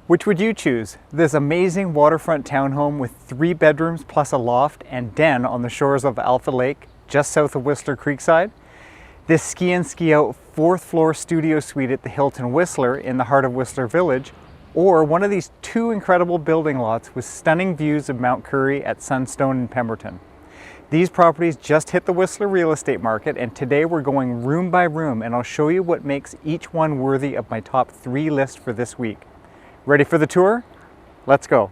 Which would you choose? This amazing waterfront townhome with 3 bedrooms plus a loft and den on the shores of Alta Lake, just south of Whistler Creekside? This ski in ski out 4th floor studio suite at the Hilton Whistler in the heart of Whistler Village, or one of these 2 incredible building lots with stunning views of Mount Currie at Sunstone and Pemberton. These properties just hit the Whistler real estate market, and today we're going room by room, and I'll show you what makes each one worthy of my top 3 list for this week. Ready for the tour? Let's go.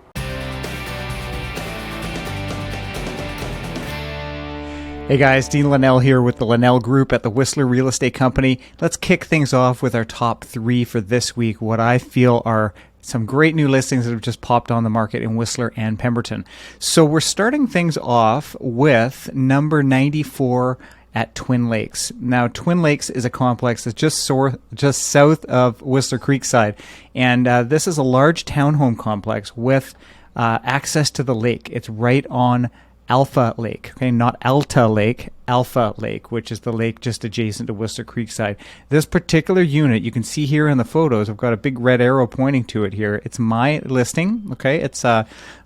Hey guys, Dean Linnell here with the Linnell Group at the Whistler Real Estate Company. Let's kick things off with our top 3 for this week, what I feel are some great new listings that have just popped on the market in Whistler and Pemberton. So we're starting things off with number 94 at Twin Lakes. Now, Twin Lakes is a complex that's just south of Whistler Creekside, and this is a large townhome complex with access to the lake. It's right on Alpha Lake, okay, not Alta Lake, Alpha Lake, which is the lake just adjacent to Whistler Creekside. This particular unit, you can see here in the photos, I've got a big red arrow pointing to it here. It's my listing, okay? It's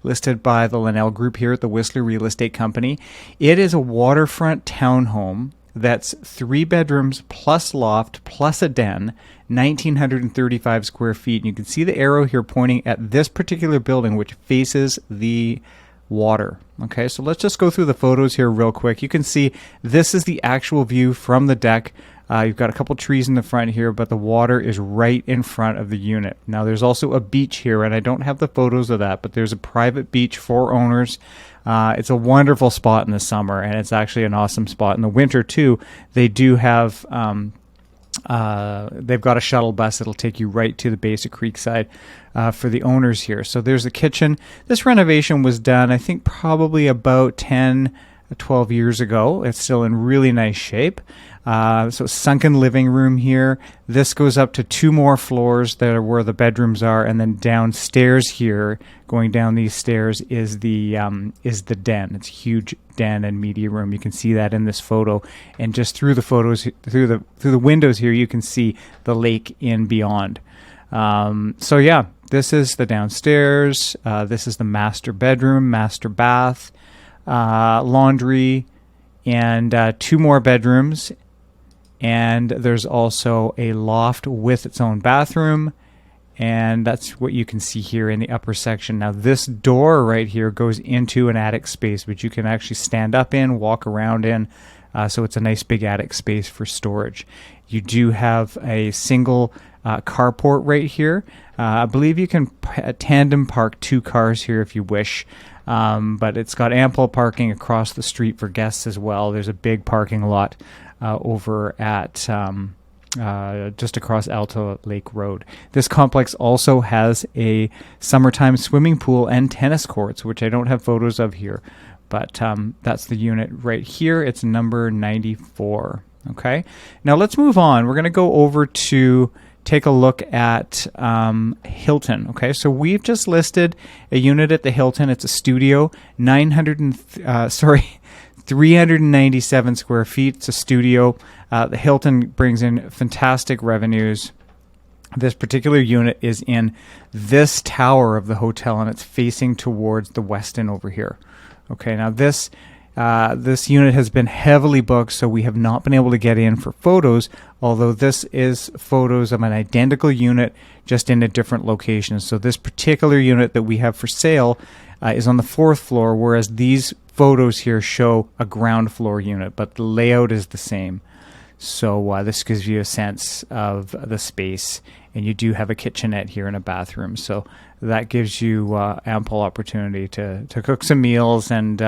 listed by the Linnell Group here at the Whistler Real Estate Company. It is a waterfront townhome that's 3 bedrooms plus loft plus a den, 1,935 square feet. And you can see the arrow here pointing at this particular building, which faces the water. Okay, so let's just go through the photos here real quick. You can see this is the actual view from the deck. You've got a couple trees in the front here, but the water is right in front of the unit. Now there's also a beach here, and I don't have the photos of that, but there's a private beach for owners. It's a wonderful spot in the summer, and it's actually an awesome spot in the winter too. They do have they've got a shuttle bus that'll take you right to the base of Creekside for the owners here. So there's the kitchen. This renovation was done, I think, probably about 10, 12 years ago. It's still in really nice shape. So sunken living room here. This goes up to 2 more floors that are where the bedrooms are, and then downstairs here, going down these stairs, is the den. It's a huge den and media room. You can see that in this photo, and just through the photos, through the windows here, you can see the lake in beyond. So yeah, this is the downstairs. This is the master bedroom, master bath, laundry, and 2 more bedrooms. And there's also a loft with its own bathroom, and that's what you can see here in the upper section. Now this door right here goes into an attic space, which you can actually stand up in, walk around in, so it's a nice big attic space for storage. You do have a single carport right here. I believe you can tandem park 2 cars here if you wish. But it's got ample parking across the street for guests as well. There's a big parking lot over at just across Alta Lake Road. This complex also has a summertime swimming pool and tennis courts, which I don't have photos of here, but that's the unit right here. It's number 94. Okay, now let's move on. We're going to go over to take a look at Hilton. Okay, so we've just listed a unit at the Hilton. It's a studio, 397 square feet. It's a studio. The Hilton brings in fantastic revenues. This particular unit is in this tower of the hotel, and it's facing towards the Westin over here. Okay, now this unit has been heavily booked, so we have not been able to get in for photos, although this is photos of an identical unit just in a different location. So this particular unit that we have for sale is on the 4th floor, whereas these photos here show a ground floor unit, but the layout is the same. So this gives you a sense of the space, and you do have a kitchenette here and a bathroom, so that gives you ample opportunity to cook some meals, and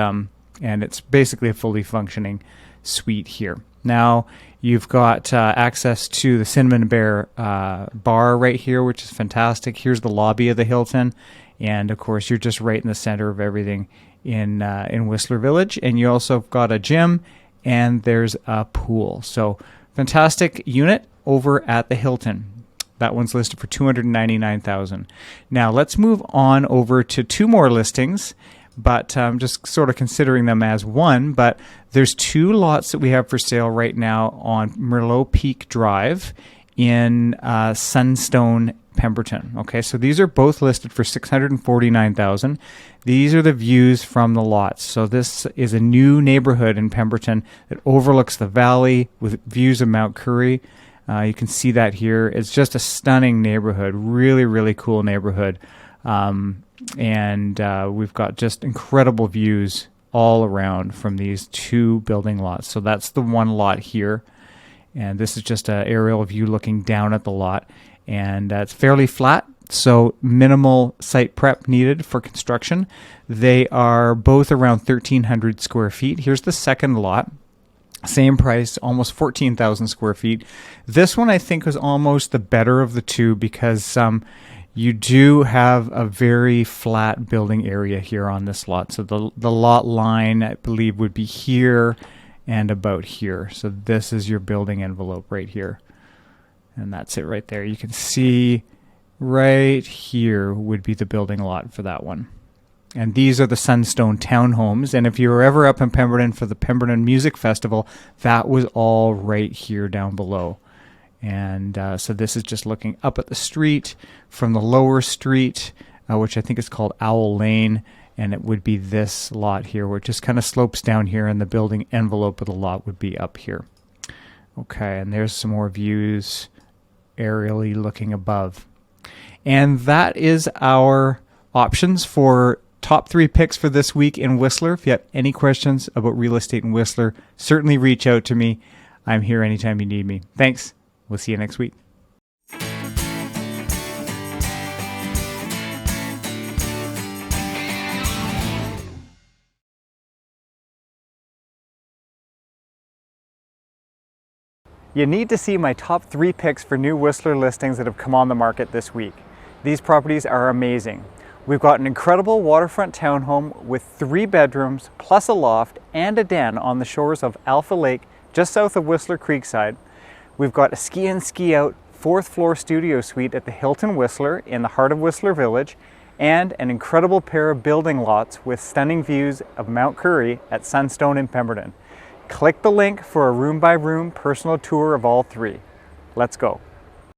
it's basically a fully functioning suite here. Now you've got access to the Cinnamon Bear bar right here, which is fantastic. Here's the lobby of the Hilton, and of course you're just right in the center of everything in Whistler Village. And you also have got a gym, and there's a pool. So fantastic unit over at the Hilton. That one's listed for $299,000. Now let's move on over to 2 more listings, but just sort of considering them as one. But there's 2 lots that we have for sale right now on Merlot Peak Drive in Sunstone, Pemberton. Okay, so these are both listed for $649,000. These are the views from the lots. So this is a new neighborhood in Pemberton that overlooks the valley with views of Mount Currie. You can see that here. It's just a stunning neighborhood, really, really cool neighborhood. And we've got just incredible views all around from these two building lots. So that's the one lot here. And this is just an aerial view looking down at the lot. And it's fairly flat, so minimal site prep needed for construction. They are both around 1,300 square feet. Here's the second lot. Same price, almost 14,000 square feet. This one I think was almost the better of the two because you do have a very flat building area here on this lot. So the lot line, I believe, would be here and about here. So this is your building envelope right here. And that's it right there. You can see right here would be the building lot for that one. And these are the Sunstone townhomes. And if you were ever up in Pemberton for the Pemberton Music Festival, that was all right here down below. And so this is just looking up at the street from the lower street, which I think is called Owl Lane. And it would be this lot here, where it just kind of slopes down here, and the building envelope of the lot would be up here. Okay, and there's some more views aerially looking above. And that is our options for top 3 picks for this week in Whistler. If you have any questions about real estate in Whistler, certainly reach out to me. I'm here anytime you need me. Thanks. We'll see you next week. You need to see my top 3 picks for new Whistler listings that have come on the market this week. These properties are amazing. We've got an incredible waterfront townhome with 3 bedrooms, plus a loft and a den on the shores of Alpha Lake, just south of Whistler Creekside. We've got a ski in, ski out 4th floor studio suite at the Hilton Whistler in the heart of Whistler Village, and an incredible pair of building lots with stunning views of Mount Currie at Sunstone in Pemberton. Click the link for a room-by-room personal tour of all 3. Let's go.